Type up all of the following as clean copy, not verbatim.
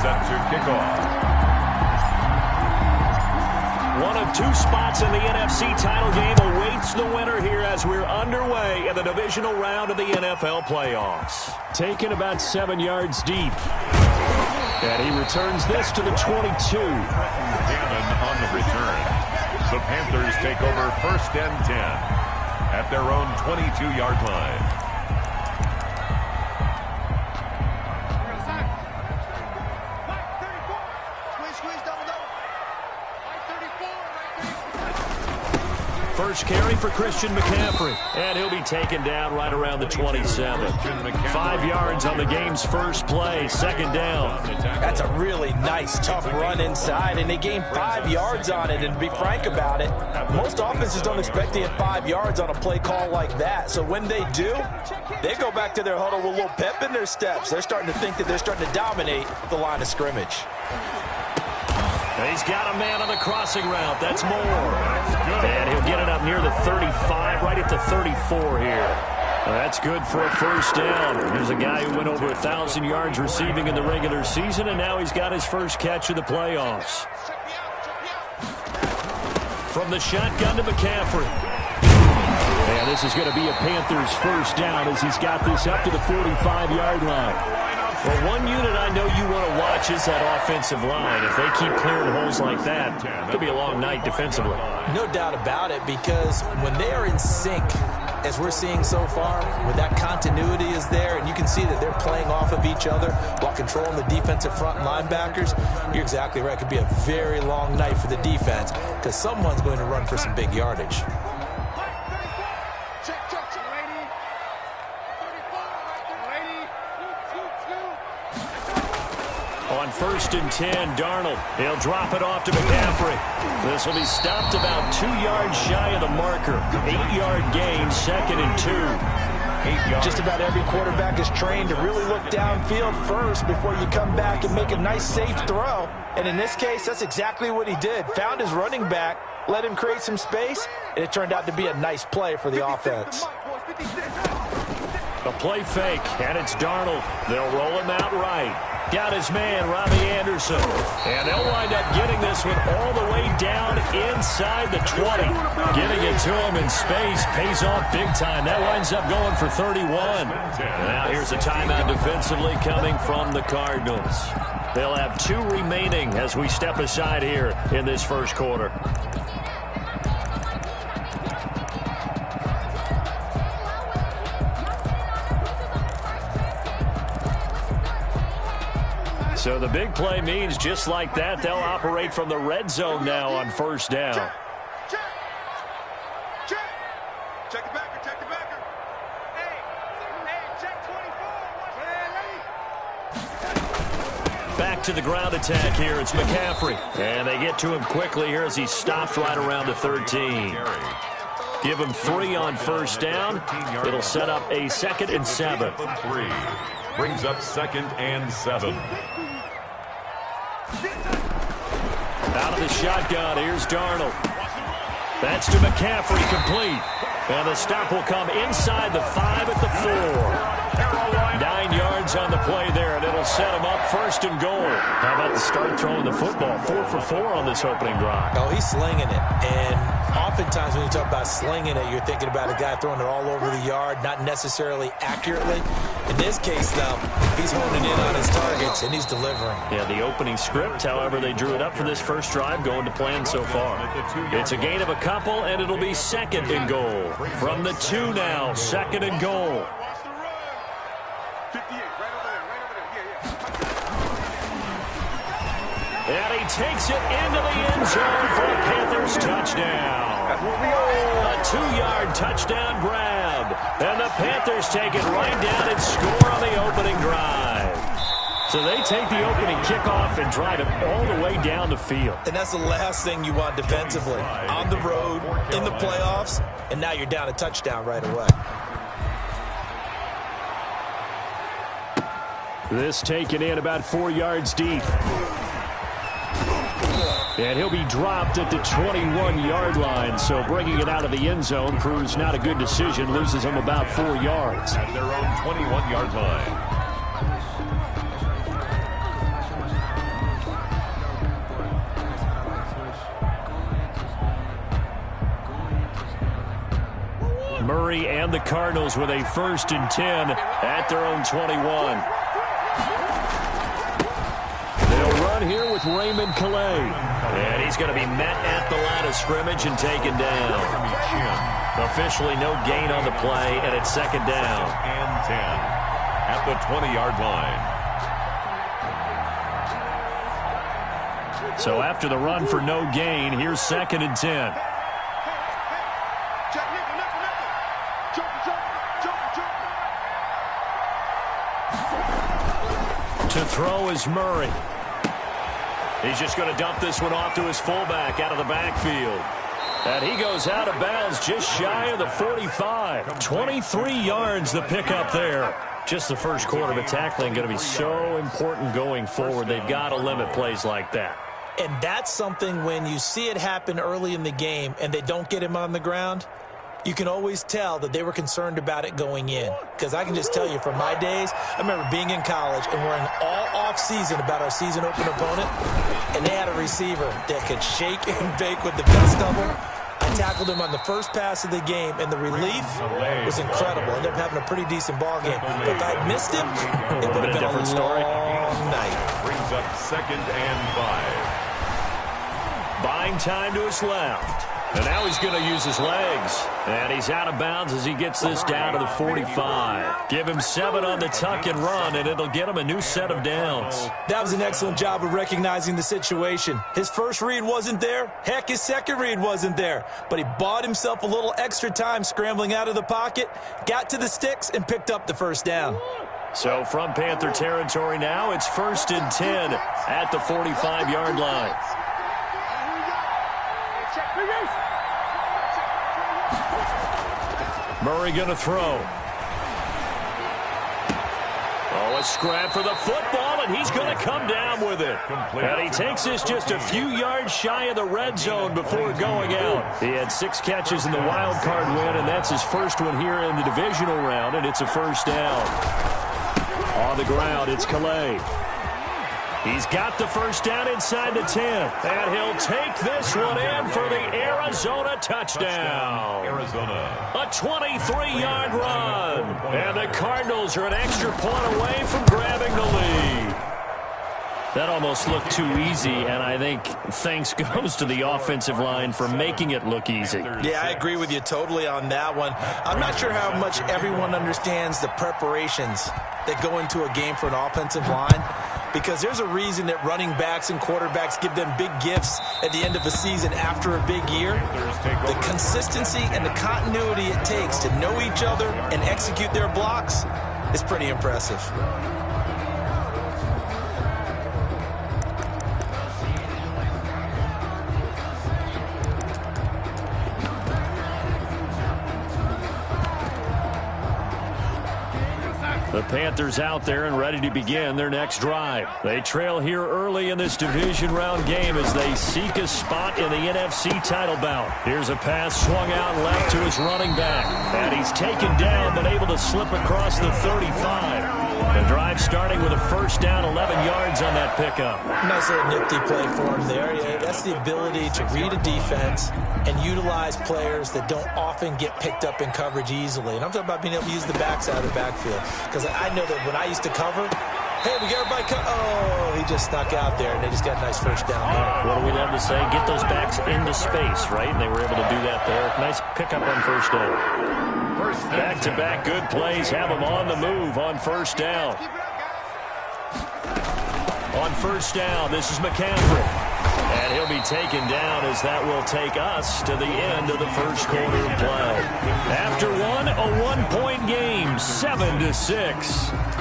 set to kick off. One of two spots in the NFC title game awaits the winner here as we're underway in the divisional round of the NFL playoffs. Taken about 7 yards deep. And he returns this to the 22. Gannon on the return. The Panthers take over 1st and 10 at their own 22-yard line. First carry for Christian McCaffrey, and he'll be taken down right around the 27. 5 yards on the game's first play, 2nd down. That's a really nice, tough run inside, and they gained 5 yards on it. And to be frank about it, most offenses don't expect to get 5 yards on a play call like that. So when they do, they go back to their huddle with a little pep in their steps. They're starting to think that they're starting to dominate the line of scrimmage. He's got a man on the crossing route. That's Moore. And he'll get it up near the 35, right at the 34 here. That's good for a 1st down. There's a guy who went over 1,000 yards receiving in the regular season, and now he's got his first catch of the playoffs. From the shotgun to McCaffrey. And this is going to be a Panthers 1st down as he's got this up to the 45-yard line. Well, one unit I know you want to watch is that offensive line. If they keep clearing holes like that, it could be a long night defensively. No doubt about it, because when they are in sync, as we're seeing so far, when that continuity is there, and you can see that they're playing off of each other while controlling the defensive front linebackers, you're exactly right. It could be a very long night for the defense because someone's going to run for some big yardage. On 1st and 10, Darnold. He'll drop it off to McCaffrey. This will be stopped about 2 yards shy of the marker. 8-yard gain, 2nd and 2. 8 yards. Just about every quarterback is trained to really look downfield first before you come back and make a nice, safe throw. And in this case, that's exactly what he did. Found his running back, let him create some space, and it turned out to be a nice play for the offense. A play fake, and it's Darnold. They'll roll him out right. Got his man, Robbie Anderson. And they'll wind up getting this one all the way down inside the 20. Getting it to him in space pays off big time. That winds up going for 31. Now here's a timeout defensively coming from the Cardinals. They'll have 2 remaining as we step aside here in this 1st quarter. So the big play means just like that, they'll operate from the red zone now on 1st down. Check the backer, check the backer. Hey, check 24. Back to the ground attack here. It's McCaffrey. And they get to him quickly here as he stops right around the 13. Give him 3 on 1st down. It'll set up a 2nd and 7. 3 brings up 2nd and 7. Out of the shotgun, here's Darnold. That's to McCaffrey, complete. And the stop will come inside the 5 at the 4. 9 yards on the play there, and it'll set him up 1st and goal. How about the start throwing the football? 4 for 4 on this opening drive. Oh, he's slinging it. And oftentimes when you talk about slinging it, you're thinking about a guy throwing it all over the yard, not necessarily accurately. In this case, though, he's honing in on his targets, and he's delivering. Yeah, the opening script, however, they drew it up for this 1st drive, going to plan so far. It's a gain of a couple, and it'll be 2nd and goal. From the 2 now, 2nd and goal. And he takes it into the end zone for a Panthers touchdown. A 2-yard touchdown grab. And the Panthers take it right down and score on the opening drive. So they take the opening kickoff and drive it all the way down the field. And that's the last thing you want defensively. On the road, in the playoffs, and now you're down a touchdown right away. This taken in about 4 yards deep. And he'll be dropped at the 21-yard line, so bringing it out of the end zone proves not a good decision, loses him about 4 yards. At their own 21-yard line. Murray and the Cardinals with a 1st and 10 at their own 21. They'll run here with Raymond Calais. And he's going to be met at the line of scrimmage and taken down. Officially no gain on the play, and it's 2nd down. And 10 at the 20-yard line. So after the run for no gain, here's 2nd and 10. To throw is Murray. He's just going to dump this one off to his fullback out of the backfield. And he goes out of bounds just shy of the 45. 23 yards the pickup there. Just the first quarter, but tackling going to be so important going forward. They've got to limit plays like that. And that's something when you see it happen early in the game and they don't get him on the ground, you can always tell that they were concerned about it going in. Because I can just tell you from my days, I remember being in college and worrying all off-season about our season opener opponent, and they had a receiver that could shake and bake with the best of them. I tackled him on the first pass of the game, and the relief was incredible. Ended up having a pretty decent ball game. But if I'd missed him, it would have been a different story. Long night. Brings up 2nd and 5. Buying time to his left. And now he's going to use his legs. And he's out of bounds as he gets this down to the 45. Give him 7 on the tuck and run, and it'll get him a new set of downs. That was an excellent job of recognizing the situation. His first read wasn't there. Heck, his second read wasn't there. But he bought himself a little extra time scrambling out of the pocket, got to the sticks, and picked up the 1st down. So from Panther territory now, it's 1st and 10 at the 45-yard line. Murray going to throw. Oh, a scrap for the football, and he's going to come down with it. And he takes this just a few yards shy of the red zone before going out. He had 6 catches in the wild card win, and that's his first one here in the divisional round, and it's a 1st down. On the ground, it's Calais. He's got the 1st down inside the 10. And he'll take this one in for the Arizona touchdown. Arizona. A 23-yard run. And the Cardinals are an extra point away from grabbing the lead. That almost looked too easy, and I think thanks goes to the offensive line for making it look easy. Yeah, I agree with you totally on that one. I'm not sure how much everyone understands the preparations that go into a game for an offensive line, because there's a reason that running backs and quarterbacks give them big gifts at the end of a season after a big year. The consistency and the continuity it takes to know each other and execute their blocks is pretty impressive. The Panthers out there and ready to begin their next drive. They trail here early in this division round game as they seek a spot in the NFC title bout. Here's a pass swung out left to his running back. And he's taken down but able to slip across the 35. The drive starting with a 1st down, 11 yards on that pickup. Nice little nifty play for him there. Yeah, that's the ability to read a defense and utilize players that don't often get picked up in coverage easily. And I'm talking about being able to use the backs out of the backfield. Because I know that when I used to cover, hey, we got everybody oh, he just snuck out there, and they just got a nice 1st down there. What do we love to say? Get those backs into space, right? And they were able to do that there. Nice pickup on 1st down. Back-to-back good plays have them on the move on 1st down. On 1st down, this is McCaffrey. And he'll be taken down as that will take us to the end of the 1st quarter of play. After one, a 1-point game, 7-6.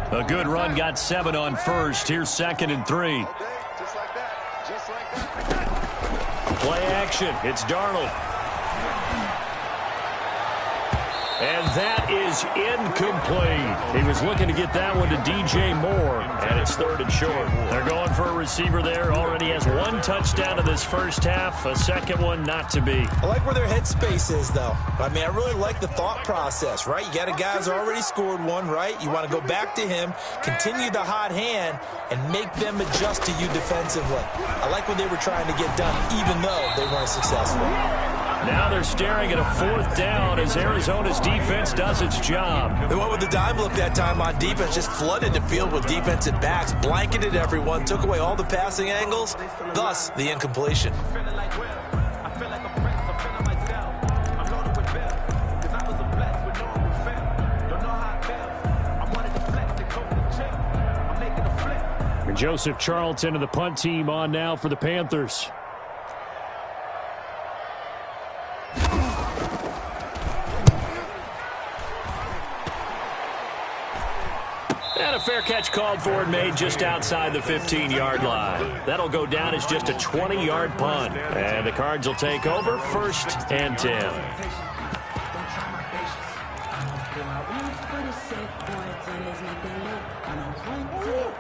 A good run, got 7 on 1st. Here's 2nd and 3. Play action. It's Darnold. And that is incomplete. He was looking to get that one to DJ Moore, and it's 3rd and short. They're going for a receiver there. Already has 1 touchdown in this first half, a second one not to be. I like where their headspace is, though. I mean, I really like the thought process, right? You got a guy who's already scored one, right? You want to go back to him, continue the hot hand, and make them adjust to you defensively. I like what they were trying to get done, even though they weren't successful. Now they're staring at a 4th down as Arizona's defense does its job. They went with the dime look that time on defense, just flooded the field with defensive backs, blanketed everyone, took away all the passing angles, thus the incompletion. Joseph Charlton and the punt team on now for the Panthers. And a fair catch called for and made just outside the 15-yard line. That'll go down as just a 20-yard punt. And the Cards will take over 1st and 10.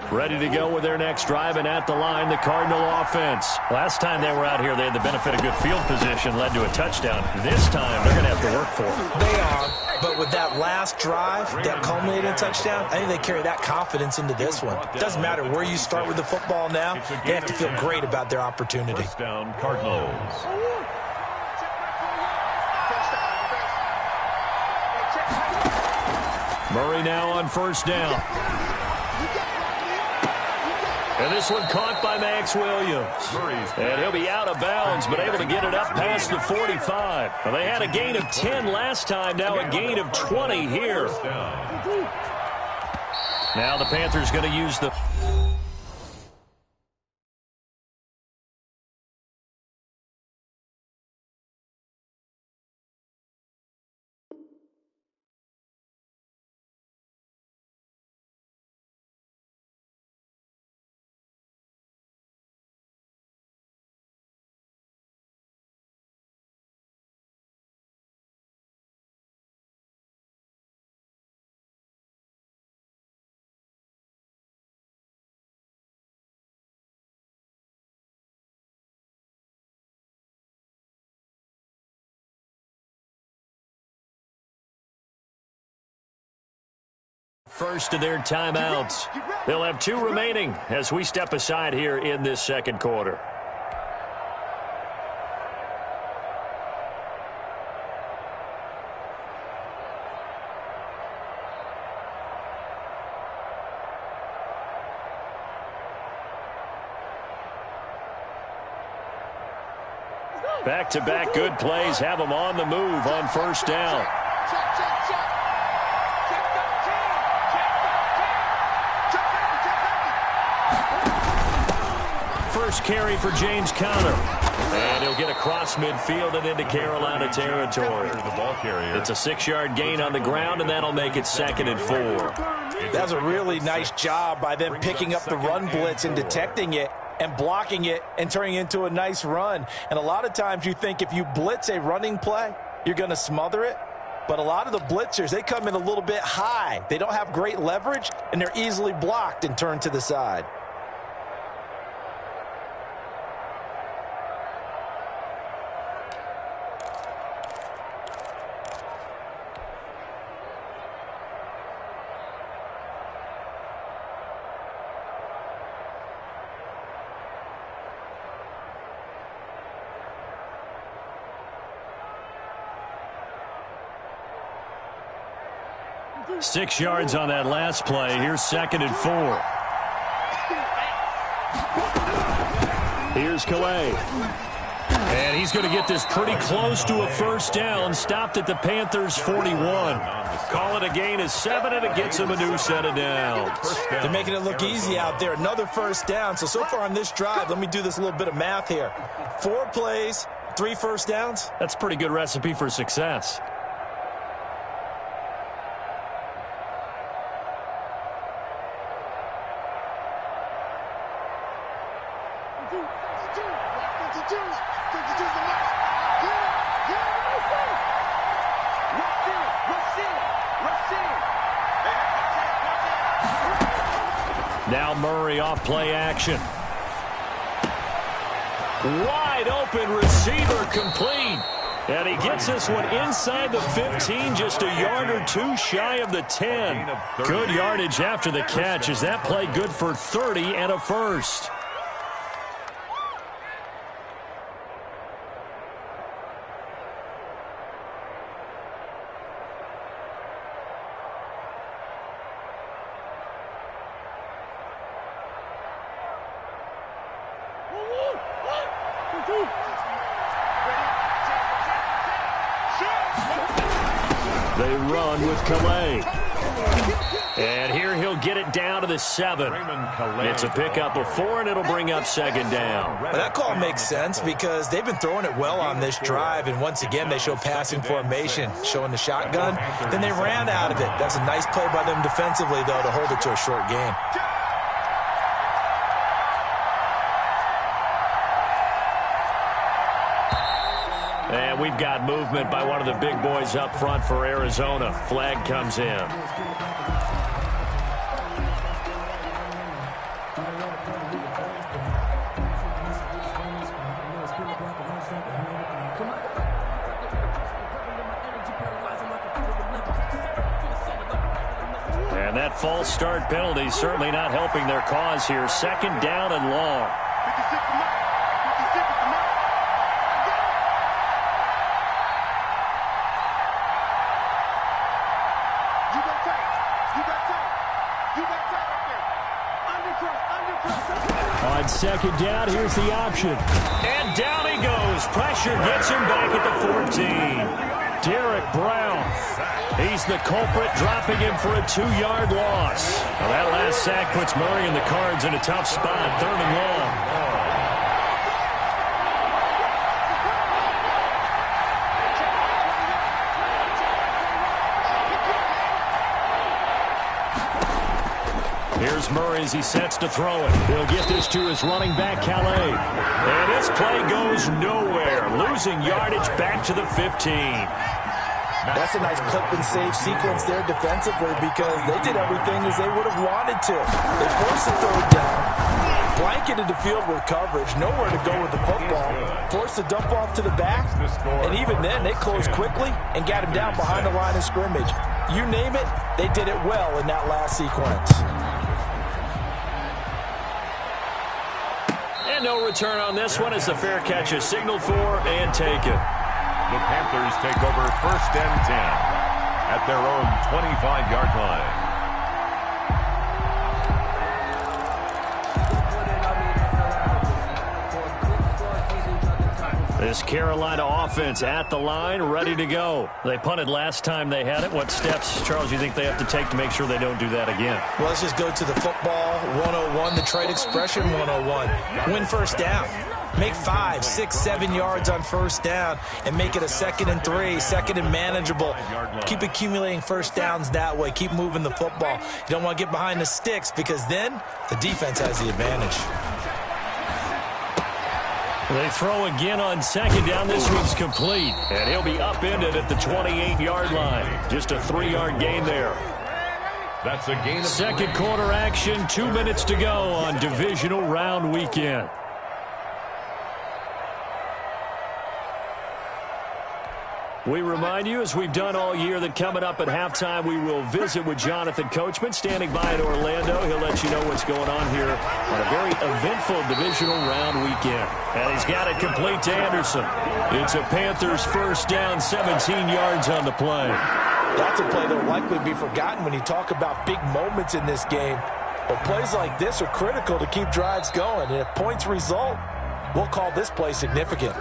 Ready to go with their next drive, and at the line, the Cardinal offense. Last time they were out here, they had the benefit of good field position, led to a touchdown. This time, they're going to have to work for it. They are, but with that last drive, that culminated in a touchdown, I think they carry that confidence into this one. It doesn't matter where you start with the football now, they have to feel great about their opportunity. First down, Cardinals. Murray now on 1st down. And this one caught by Max Williams. And he'll be out of bounds, but able to get it up past the 45. Well, they had a gain of 10 last time, now a gain of 20 here. Now the Panthers going to use the... First of their timeouts. They'll have 2 remaining as we step aside here in this second quarter. Back-to-back good plays have them on the move on 1st down. First carry for James Conner. And he'll get across midfield and into Carolina territory. It's a 6-yard gain on the ground, and that'll make it 2nd and 4. That's a really nice job by them picking up the run blitz and detecting it and blocking it and turning it into a nice run. And a lot of times you think if you blitz a running play, you're going to smother it. But a lot of the blitzers, they come in a little bit high. They don't have great leverage, and they're easily blocked and turned to the side. Six yards on that last play. Here's 2nd and 4. Here's Calais. And he's going to get this pretty close to a 1st down. Stopped at the Panthers' 41. Call it a gain of 7, and it gets him a new set of downs. They're making it look easy out there. Another 1st down. So far on this drive, let me do this little bit of math here. 4 plays, 3 1st downs. That's a pretty good recipe for success. Now Murray off play action. Wide open receiver complete. And he gets this one inside the 15, just a yard or two shy of the 10. Good yardage after the catch. Is that play good for 30 and a first? They run with Calais. And here he'll get it down to the 7. It's a pickup of 4, and it'll bring up second down. Well, that call makes sense because they've been throwing it well on this drive, and once again they show passing formation, showing the shotgun. Then they ran out of it. That's a nice play by them defensively, though, to hold it to a short game. And we've got movement by one of the big boys up front for Arizona. Flag comes in. And that false start penalty certainly not helping their cause here. Second down and long. On second down, here's the option. And down he goes. Pressure gets him back at the 14. Derek Brown. He's the culprit, dropping him for a 2-yard loss. Well, that last sack puts Murray and the Cards in a tough spot. 3rd and long. Here's Murray as he sets to throw it. He'll get this to his running back, Calais. And this play goes nowhere. Losing yardage back to the 15. That's a nice clip and save sequence there defensively because they did everything as they would have wanted to. They forced the 3rd down, blanketed the field with coverage, nowhere to go with the football, forced the dump off to the back, and even then they closed quickly and got him down behind the line of scrimmage. You name it, they did it well in that last sequence. And no return on this one as the fair catch is signaled for and taken. The Panthers take over 1st and 10 at their own 25-yard line. This Carolina offense at the line, ready to go. They punted last time they had it. What steps, Charles, you think they have to take to make sure they don't do that again? Well, let's just go to the football 101, the trade expression 101. Win first down. Make 5, 6, 7 yards on first down and make it a 2nd and 3, 2nd and manageable. Keep accumulating first downs that way. Keep moving the football. You don't want to get behind the sticks because then the defense has the advantage. They throw again on second down. This one's complete. And he'll be upended at the 28-yard line. Just a 3-yard gain there. That's a gain of 3. Second quarter action, 2 minutes to go on divisional round weekend. We remind you, as we've done all year, that coming up at halftime, we will visit with Jonathan Coachman, standing by in Orlando. He'll let you know what's going on here on a very eventful divisional round weekend. And he's got it complete to Anderson. It's a Panthers first down, 17 yards on the play. That's a play that will likely be forgotten when you talk about big moments in this game. But plays like this are critical to keep drives going. And if points result, we'll call this play significant.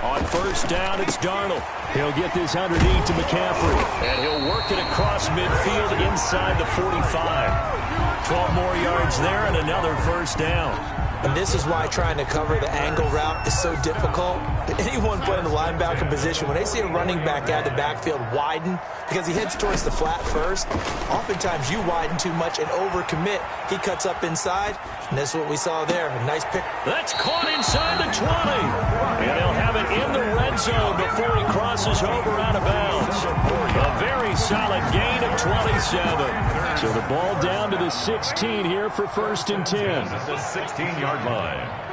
On first down, it's Darnold. He'll get this underneath to McCaffrey. And he'll work it across midfield inside the 45. 12 more yards there and another first down. And this is why trying to cover the angle route is so difficult. Anyone playing the linebacker position, when they see a running back out of the backfield widen, because he heads towards the flat first, oftentimes you widen too much and overcommit. He cuts up inside, and that's what we saw there. A nice pick. That's caught inside the 20. And they'll have it in the red zone before he crosses over out of bounds. A very solid gain of 27. So the ball down to the 16 here for 1st and 10. At the 16-yard line.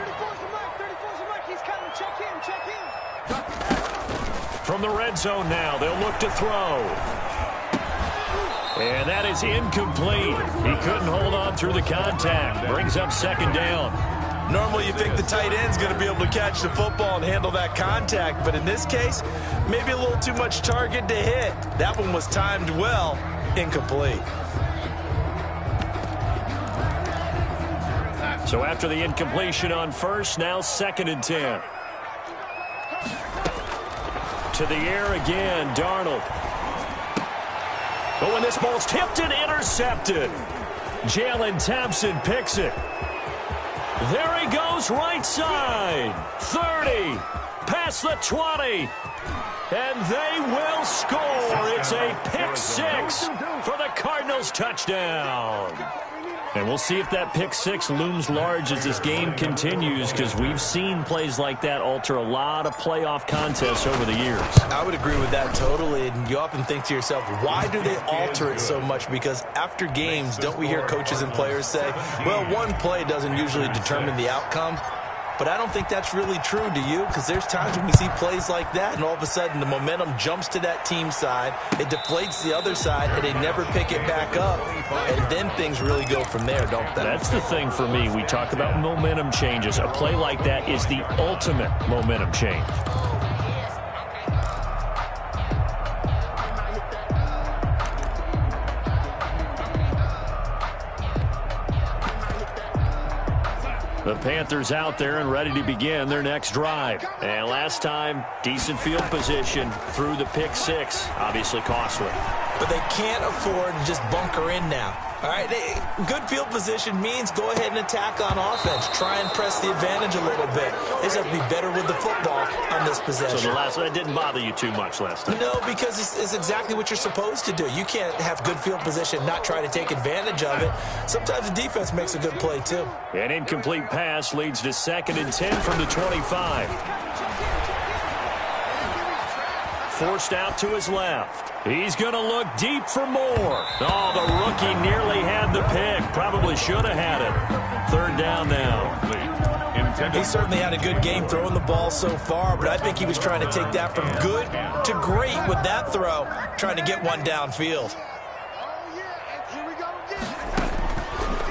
From the red zone now, they'll look to throw. And that is incomplete. He couldn't hold on through the contact. Brings up 2nd down. Normally you think the tight end's going to be able to catch the football and handle that contact, but in this case, maybe a little too much target to hit. That one was timed well, incomplete. So after the incompletion on 1st, now 2nd and 10. To the air again, Darnold. But when this ball's tipped and intercepted, Jalen Thompson picks it. There he goes, right side. 30, past the 20. And they will score. It's a pick 6 for the Cardinals touchdown. And we'll see if that pick 6 looms large as this game continues, because we've seen plays like that alter a lot of playoff contests over the years. I would agree with that totally. And you often think to yourself, why do they alter it so much? Because after games, don't we hear coaches and players say, well, one play doesn't usually determine the outcome? But I don't think that's really true, do you? Because there's times when we see plays like that, and all of a sudden the momentum jumps to that team side, it deflates the other side, and they never pick it back up. And then things really go from there, don't they? That's the thing for me. We talk about momentum changes. A play like that is the ultimate momentum change. The Panthers out there and ready to begin their next drive. And last time, decent field position through the pick 6. Obviously costly. But they can't afford to just bunker in now. All right, good field position means go ahead and attack on offense. Try and press the advantage a little bit. They just have to be better with the football on this possession. So that didn't bother you too much last time? No, because it's exactly what you're supposed to do. You can't have good field position, not try to take advantage of it. Sometimes the defense makes a good play, too. An incomplete pass leads to 2nd and 10 from the 25. Forced out to his left. He's going to look deep for more. Oh, the rookie nearly had the pick. Probably should have had it. 3rd down now. He certainly had a good game throwing the ball so far, but I think he was trying to take that from good to great with that throw, trying to get one downfield.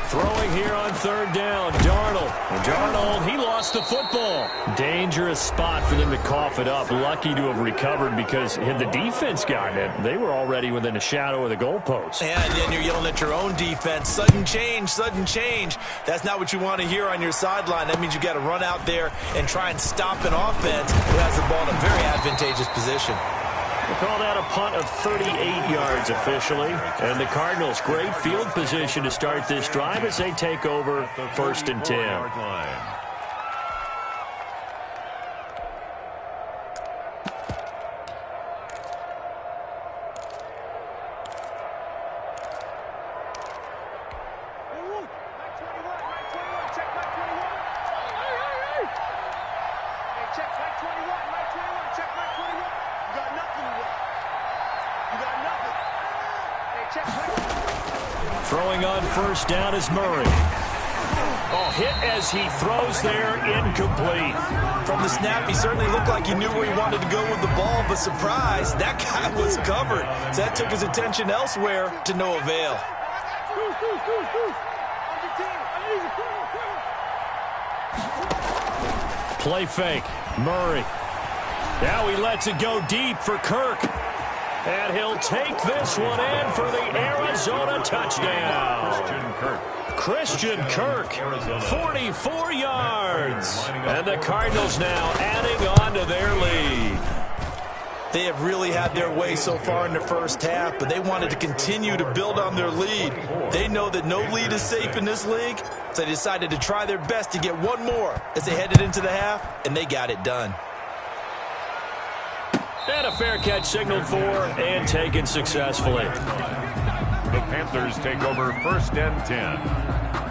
Throwing here on 3rd down, Darnold, he lost the football. Dangerous spot for them to cough it up. Lucky to have recovered, because had the defense gotten it, they were already within a shadow of the goalpost. And then you're yelling at your own defense. Sudden change, sudden change. That's not what you want to hear on your sideline. That means you got to run out there and try and stop an offense who has the ball in a very advantageous position. We'll call that a punt of 38 yards officially. And the Cardinals, great field position to start this drive as they take over 1st and 10. Throwing on 1st down is Murray. Oh, hit as he throws there, incomplete. From the snap, he certainly looked like he knew where he wanted to go with the ball, but surprise, that guy was covered. So that took his attention elsewhere to no avail. Play fake, Murray. Now he lets it go deep for Kirk. And he'll take this one in for the Arizona touchdown. Christian Kirk, 44 yards. And the Cardinals now adding on to their lead. They have really had their way so far in the first half, but they wanted to continue to build on their lead. They know that no lead is safe in this league, So they decided to try their best to get one more as they headed into the half, and they got it done. And a fair catch signaled for and taken successfully. The Panthers take over 1st and 10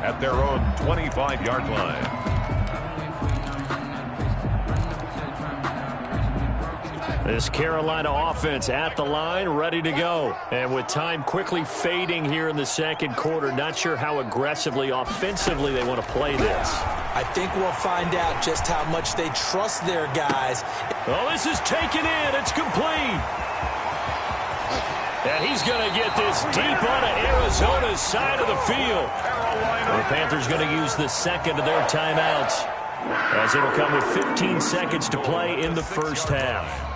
at their own 25-yard line. This Carolina offense at the line, ready to go. And with time quickly fading here in the second quarter, not sure how aggressively, offensively they want to play this. I think we'll find out just how much they trust their guys. Oh, this is taken in. It's complete. And he's going to get this deep onto Arizona's side of the field. The Panthers going to use the second of their timeouts, as it'll come with 15 seconds to play in the first half.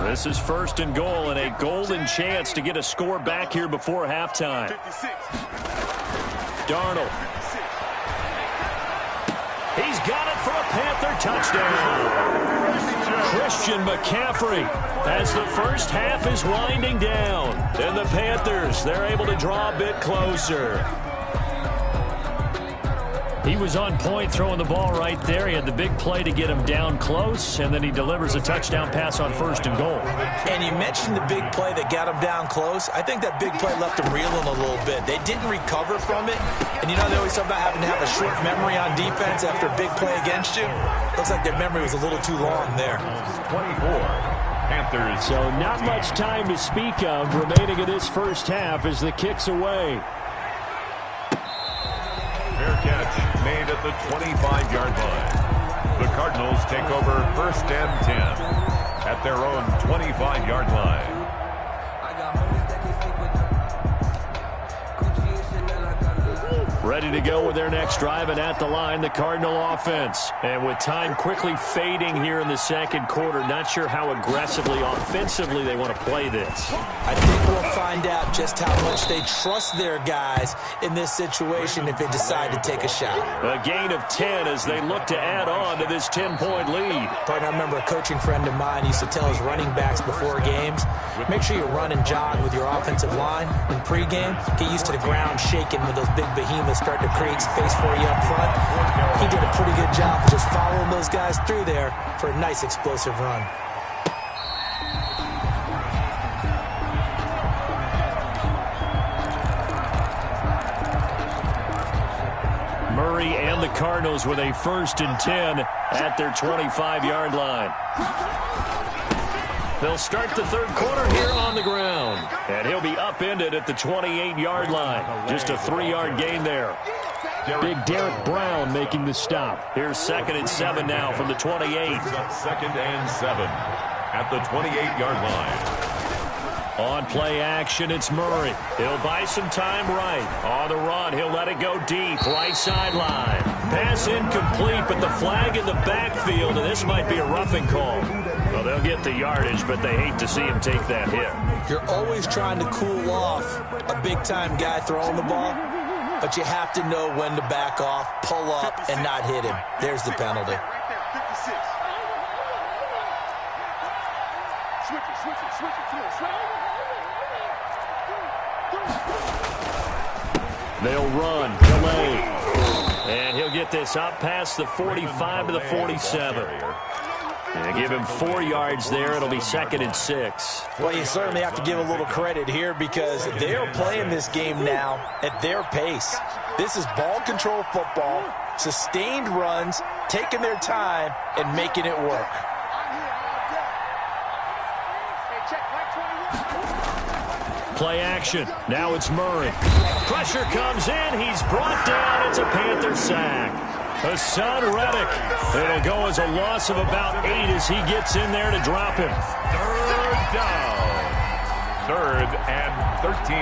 This is 1st and goal and a golden chance to get a score back here before halftime. Darnold. He's got it for a Panther touchdown. Christian McCaffrey as the first half is winding down. And the Panthers, they're able to draw a bit closer. He was on point throwing the ball right there. He had the big play to get him down close, and then he delivers a touchdown pass on 1st and goal. And you mentioned the big play that got him down close. I think that big play left him reeling a little bit. They didn't recover from it. And you know they always talk about having to have a short memory on defense after a big play against you. Looks like their memory was a little too long there. 24. Panthers. So not much time to speak of remaining in this first half as the kick's away. Fair catch made at the 25-yard line. The Cardinals take over 1st and 10 at their own 25-yard line. Ready to go with their next drive, and at the line, the Cardinal offense. And with time quickly fading here in the second quarter, not sure how aggressively, offensively they want to play this. I think we'll find out just how much they trust their guys in this situation if they decide to take a shot. A gain of 10 as they look to add on to this 10-point lead. But I remember a coaching friend of mine used to tell his running backs before games, make sure you run and jog with your offensive line in pregame. Get used to the ground shaking when those big behemoths start to create space for you up front. He did a pretty good job of just following those guys through there for a nice explosive run. Murray and the Cardinals with a 1st and 10 at their 25-yard line. They'll start the third quarter here on the ground. And he'll be upended at the 28-yard line. Just a 3-yard gain there. Big Derek Brown making the stop. Here's 2nd and 7 now from the 28. 2nd and 7 at the 28-yard line. On play action, it's Murray. He'll buy some time right. On the run, he'll let it go deep. Right sideline. Pass incomplete, but the flag in the backfield, and this might be a roughing call. Well, they'll get the yardage, but they hate to see him take that hit. You're always trying to cool off a big-time guy throwing the ball, but you have to know when to back off, pull up, and not hit him. There's the penalty. They'll run, delay, and he'll get this up past the 45 to the 47. And give him 4 yards there. It'll be 2nd and 6. Well, you certainly have to give a little credit here because they are playing this game now at their pace. This is ball control football, sustained runs, taking their time, and making it work. Play action. Now it's Murray. Pressure comes in. He's brought down. It's a Panther sack. Hassan Reddick. It'll go as a loss of about 8 as he gets in there to drop him. 3rd down. 3rd and 13.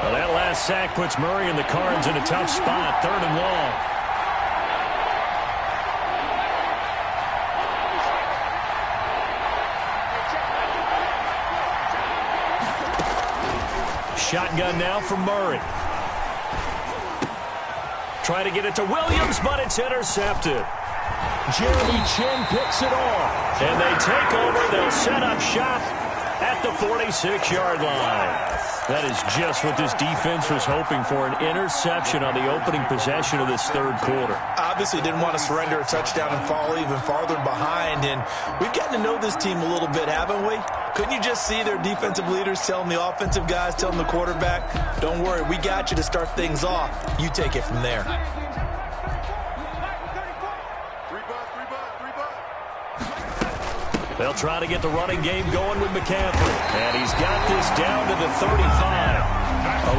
Well, that last sack puts Murray and the Cards in a tough spot. 3rd and long. Shotgun now from Murray. Try to get it to Williams, but it's intercepted. Jeremy Chin picks it off. And they take over. They'll set up shop at the 46-yard line. That is just what this defense was hoping for, an interception on the opening possession of this third quarter. Obviously didn't want to surrender a touchdown and fall even farther behind, and we've gotten to know this team a little bit, haven't we? Couldn't you just see their defensive leaders telling the offensive guys, telling the quarterback, don't worry, we got you to start things off. You take it from there. They'll try to get the running game going with McCaffrey. And he's got this down to the 35.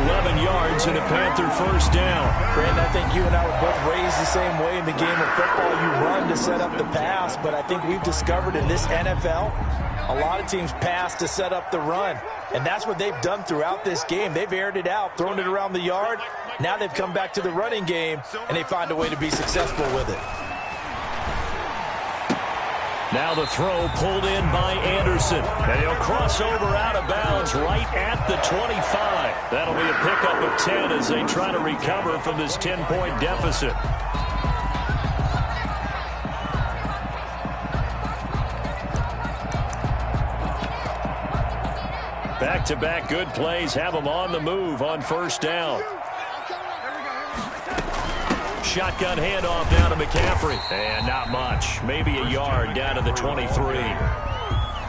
11 yards and a Panther first down. Brandon, I think you and I were both raised the same way in the game of football. You run to set up the pass, but I think we've discovered in this NFL, a lot of teams pass to set up the run. And that's what they've done throughout this game. They've aired it out, thrown it around the yard. Now they've come back to the running game, and they find a way to be successful with it. Now the throw pulled in by Anderson. And he'll cross over out of bounds right at the 25. That'll be a pickup of 10 as they try to recover from this 10-point deficit. Back-to-back good plays have them on the move on first down. Shotgun handoff down to McCaffrey. And not much. Maybe a yard down to the 23.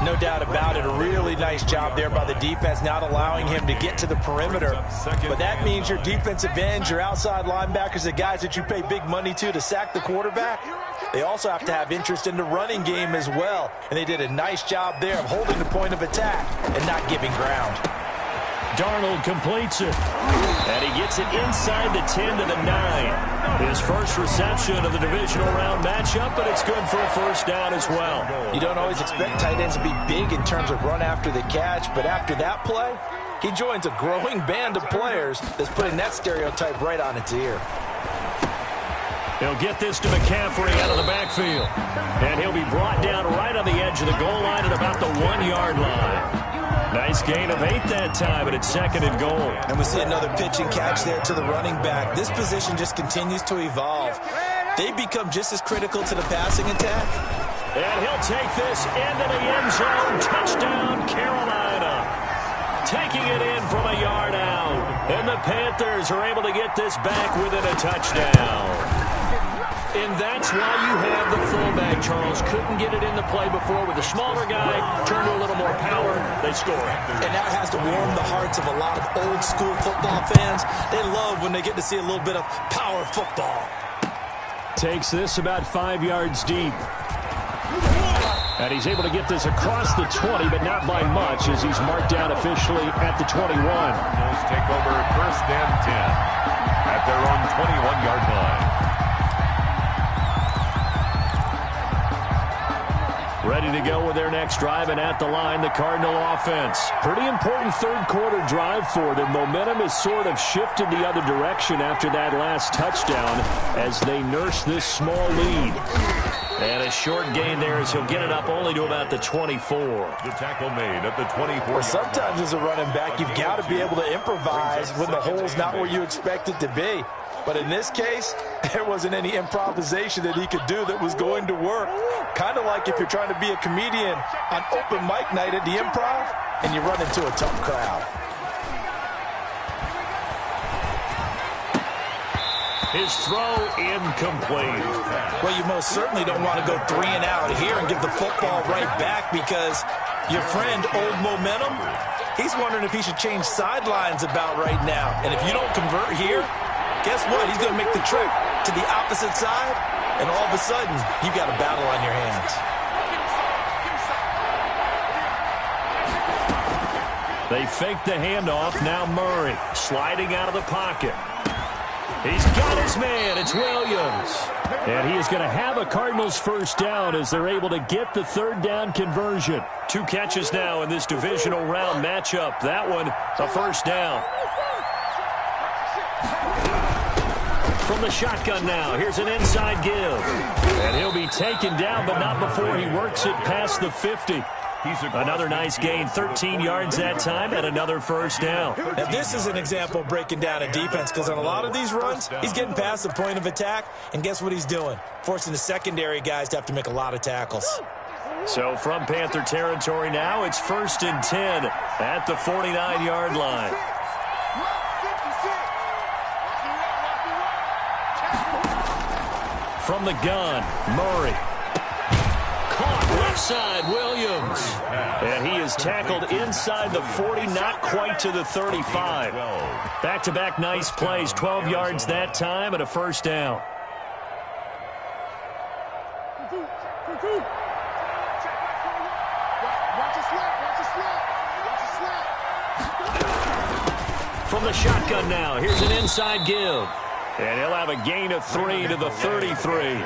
No doubt about it. A really nice job there by the defense, not allowing him to get to the perimeter. But that means your defensive ends, your outside linebackers, the guys that you pay big money to sack the quarterback, they also have to have interest in the running game as well. And they did a nice job there of holding the point of attack and not giving ground. Darnold completes it. And he gets it inside the 10 to the 9. His first reception of the divisional round matchup, but it's good for a first down as well. You don't always expect tight ends to be big in terms of run after the catch, but after that play, he joins a growing band of players that's putting that stereotype right on its ear. He'll get this to McCaffrey out of the backfield. And he'll be brought down right on the edge of the goal line at about the 1-yard line. Nice gain of 8 that time, but it's second and goal. And we see another pitch and catch there to the running back. This position just continues to evolve. They become just as critical to the passing attack. And he'll take this into the end zone. Touchdown, Carolina. Taking it in from a yard out. And the Panthers are able to get this back within a touchdown. And that's why you have the fullback, Charles. Couldn't get it in the play before with a smaller guy. Turned to a little more power. They score. And that has to warm the hearts of a lot of old-school football fans. They love when they get to see a little bit of power football. Takes this about 5 yards deep. And he's able to get this across the 20, but not by much as he's marked down officially at the 21. Cardinals take over first and 10 at their own 21-yard line. Ready to go with their next drive, and at the line, the Cardinal offense. Pretty important third-quarter drive for them. Momentum has sort of shifted the other direction after that last touchdown as they nurse this small lead. And a short gain there as he'll get it up only to about the 24. The tackle made at the 24. Well, sometimes as a running back, you've got to be able to improvise when the hole's not where you expect it to be. But in this case, there wasn't any improvisation that he could do that was going to work. Kind of like if you're trying to be a comedian on open mic night at the Improv and you run into a tough crowd. His throw incomplete. Well, you most certainly don't want to go 3 and out here and give the football right back because your friend, Old Momentum, he's wondering if he should change sidelines about right now. And if you don't convert here, guess what? He's going to make the trip to the opposite side, and all of a sudden, you've got a battle on your hands. They fake the handoff. Now Murray sliding out of the pocket. He's got his man. It's Williams. And he is going to have a Cardinals first down as they're able to get the third down conversion. 2 catches now in this divisional round matchup. That one, a first down. From the shotgun now, here's an inside give. And he'll be taken down, but not before he works it past the 50. Another nice gain, 13 yards that time, and another first down. Now, this is an example of breaking down a defense, because on a lot of these runs, he's getting past the point of attack, and guess what he's doing? Forcing the secondary guys to have to make a lot of tackles. So from Panther territory now, it's 1st and 10 at the 49-yard line. From the gun, Murray. Caught left side, Williams. And he is tackled inside the 40, not quite to the 35. Back-to-back nice plays, 12 yards that time and a first down. From the shotgun now, here's an inside give. And he'll have a gain of 3 to the 33.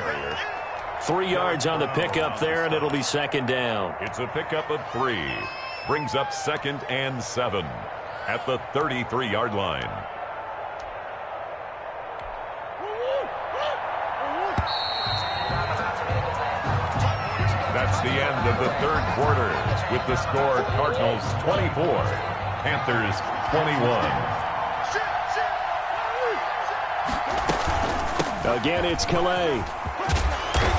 3 yards on the pickup there, and it'll be second down. It's a pickup of 3. Brings up 2nd and 7 at the 33-yard line. That's the end of the third quarter with the score Cardinals 24, Panthers 21. Again, it's Calais.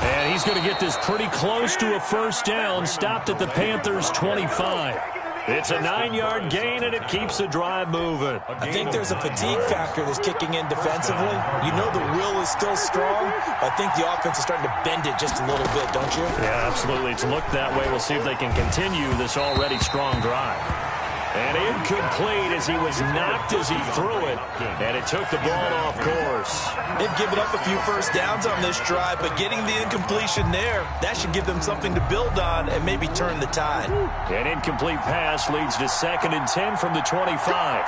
And he's going to get this pretty close to a first down, stopped at the Panthers' 25. It's a 9-yard gain, and it keeps the drive moving. I think there's a fatigue factor that's kicking in defensively. You know the will is still strong, but I think the offense is starting to bend it just a little bit, don't you? Yeah, absolutely. It's looked that way. We'll see if they can continue this already strong drive. And incomplete as he was knocked as he threw it. And it took the ball off course. They've given up a few first downs on this drive, but getting the incompletion there, that should give them something to build on and maybe turn the tide. An incomplete pass leads to 2nd and 10 from the 25.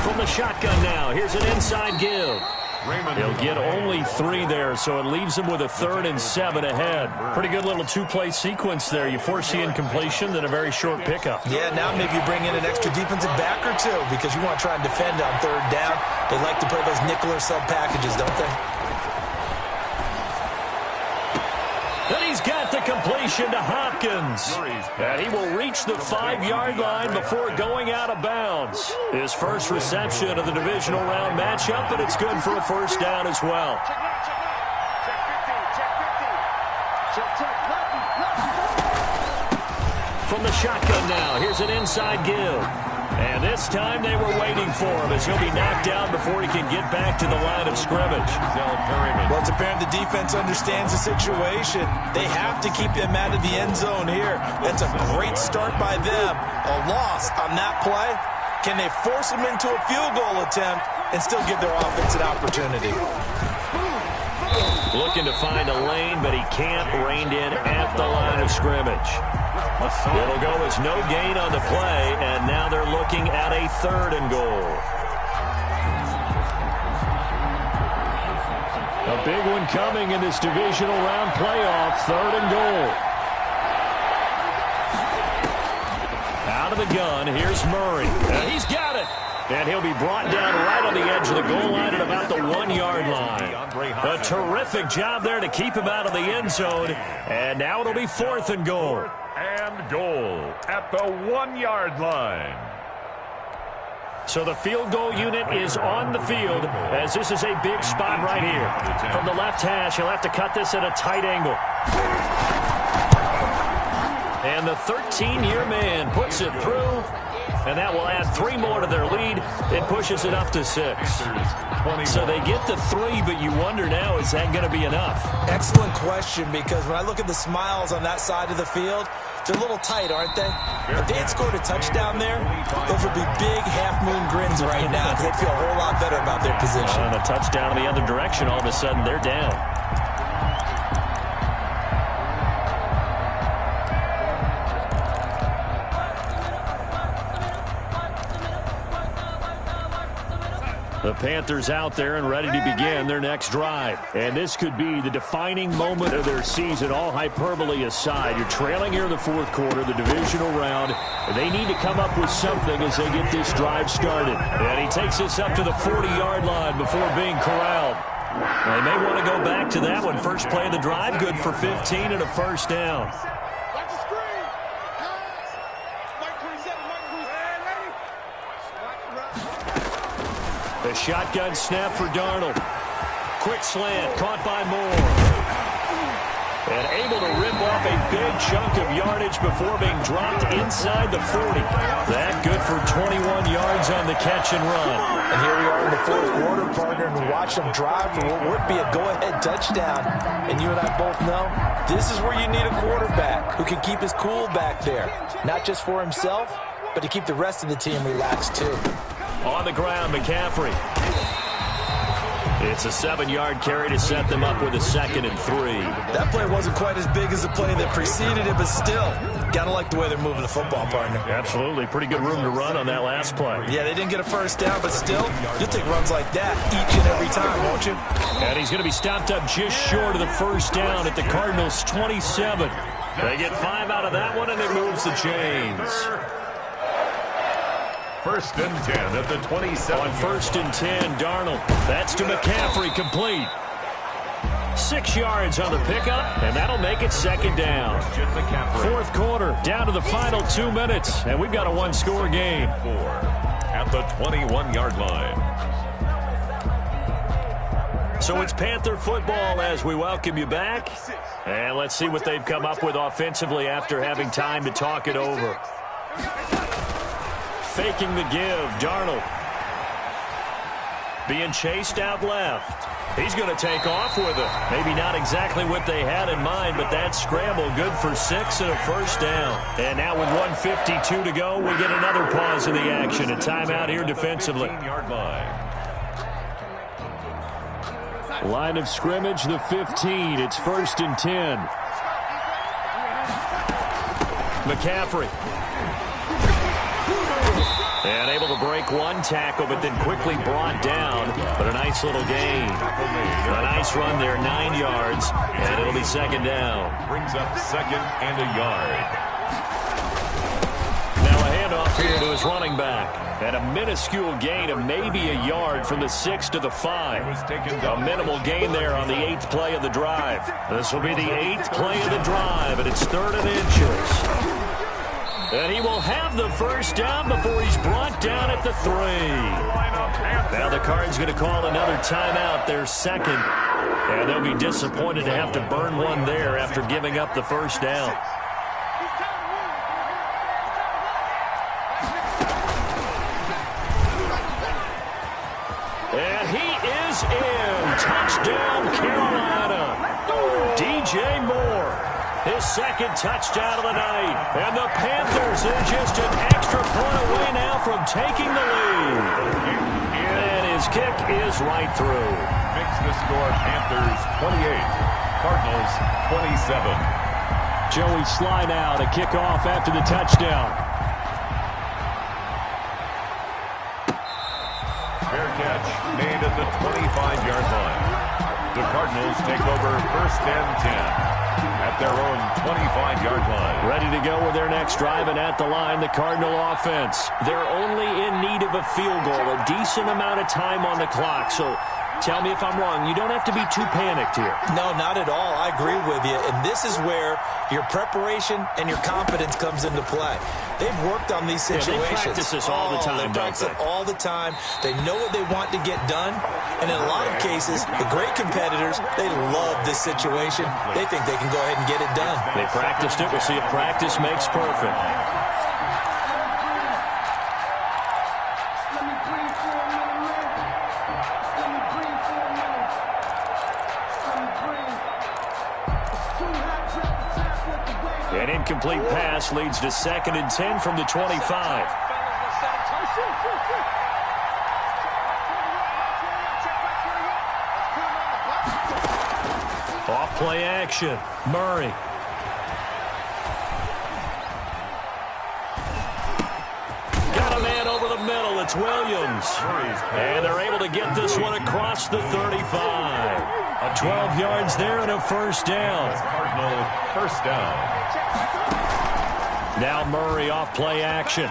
From the shotgun now, here's an inside give. He'll get only 3 there, so it leaves him with a 3rd and 7 ahead. Pretty good little 2-play sequence there. You force the incompletion, then a very short pickup. Yeah, now maybe you bring in an extra defensive back or two because you want to try and defend on 3rd down. They like to play those nickel or sub packages, don't they? Then he's got the completion to Hopkins. And he will reach the 5-yard line before going out of bounds. His first reception of the divisional round matchup, and it's good for a first down as well. From the shotgun now, here's an inside give. And this time they were waiting for him as he'll be knocked down before he can get back to the line of scrimmage. Well, it's apparent the defense understands the situation. They have to keep them out of the end zone here. That's a great start by them. A loss on that play. Can they force them into a field goal attempt and still give their offense an opportunity? Looking to find a lane, but he can't. Reined in at the line of scrimmage. It'll go as no gain on the play, and now they're looking at a 3rd and goal. A big one coming in this divisional round playoff, 3rd and goal. Out of the gun, here's Murray. And he's got it. And he'll be brought down right on the edge of the goal line at about the 1-yard line. A terrific job there to keep him out of the end zone. And now it'll be 4th and goal. And goal at the 1-yard line. So the field goal unit is on the field as this is a big spot right here. From the left hash, he'll have to cut this at a tight angle. And the 13-year man puts it through. And that will add 3 more to their lead. It pushes it up to 6. So they get the 3, but you wonder now, is that going to be enough? Excellent question, because when I look at the smiles on that side of the field, they're a little tight, aren't they? If they had scored a touchdown there, those would be big half-moon grins right now because they'd feel a whole lot better about their position. And a touchdown in the other direction, all of a sudden they're down. The Panthers out there and ready to begin their next drive. And this could be the defining moment of their season, all hyperbole aside. You're trailing here in the 4th quarter, the divisional round. They need to come up with something as they get this drive started. And he takes this up to the 40-yard line before being corralled. They may want to go back to that one. First play of the drive, good for 15 and a first down. The shotgun snap for Darnold. Quick slant, caught by Moore. And able to rip off a big chunk of yardage before being dropped inside the 40. That good for 21 yards on the catch and run. And here we are in the fourth quarter, partner, and watch them drive for what would be a go-ahead touchdown. And you and I both know this is where you need a quarterback who can keep his cool back there. Not just for himself, but to keep the rest of the team relaxed too. On the ground, McCaffrey. It's a 7-yard carry to set them up with a 2nd and 3. That play wasn't quite as big as the play that preceded it, but still, gotta like the way they're moving the football, partner. Absolutely. Pretty good room to run on that last play. Yeah, they didn't get a first down, but still, you'll take runs like that each and every time, won't you? And he's going to be stopped up just short of the first down at the Cardinals' 27. They get 5 out of that one, and it moves the chains. 1st and 10 at the 27. On 1st and 10, Darnold. That's to McCaffrey, complete. 6 yards on the pickup, and that'll make it 2nd down. Fourth quarter, down to the final 2 minutes, and we've got a 1-score game. At the 21-yard line. So it's Panther football as we welcome you back. And let's see what they've come up with offensively after having time to talk it over. Faking the give, Darnold. Being chased out left. He's going to take off with it. Maybe not exactly what they had in mind, but that scramble good for 6 and a first down. And now with 1:52 to go, we get another pause in the action. A timeout here defensively. 15-yard line. Line of scrimmage, the 15. It's 1st and 10. McCaffrey. And able to break one tackle, but then quickly brought down. But a nice little gain. A nice run there, 9 yards. And it'll be 2nd down. Brings up 2nd and a yard. Now a handoff here to his running back. And a minuscule gain of maybe a yard from the 6 to the 5. A minimal gain there on the 8th play of the drive. This will be the 8th play of the drive, and it's 3rd and inches. And he will have the first down before he's brought down at the 3. Now the Cards going to call another timeout, their 2nd. And they'll be disappointed to have to burn one there after giving up the first down. And he is in. Touchdown, Carolina. DJ Moore. His 2nd touchdown of the night. And the Panthers are just an extra point away now from taking the lead. And his kick is right through. Makes the score Panthers 28, Cardinals 27. Joey Sly now to kick off after the touchdown. Fair catch made at the 25-yard line. The Cardinals take over 1st and 10. At their own 25-yard line. Ready to go with their next drive, and at the line, the Cardinal offense. They're only in need of a field goal, a decent amount of time on the clock. So tell me if I'm wrong. You don't have to be too panicked here. No, not at all. I agree with you. And this is where your preparation and your confidence comes into play. They've worked on these situations. They practice this all the time, They practice it all the time. They know what they want to get done. And in a lot of cases, the great competitors, they love this situation. They think they can go ahead and get it done. They practiced it. We'll see if practice makes perfect. An incomplete pass leads to 2nd and 10 from the 25. Off play action. Murray. Got a man over the middle. It's Williams. And they're able to get this one across the 35. 12 yards there and a first down. Cardinal first down. Now Murray off play action.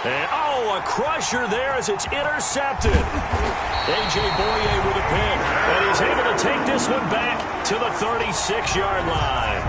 And, a crusher there as it's intercepted. A.J. Boye with a pick. And he's able to take this one back to the 36-yard line.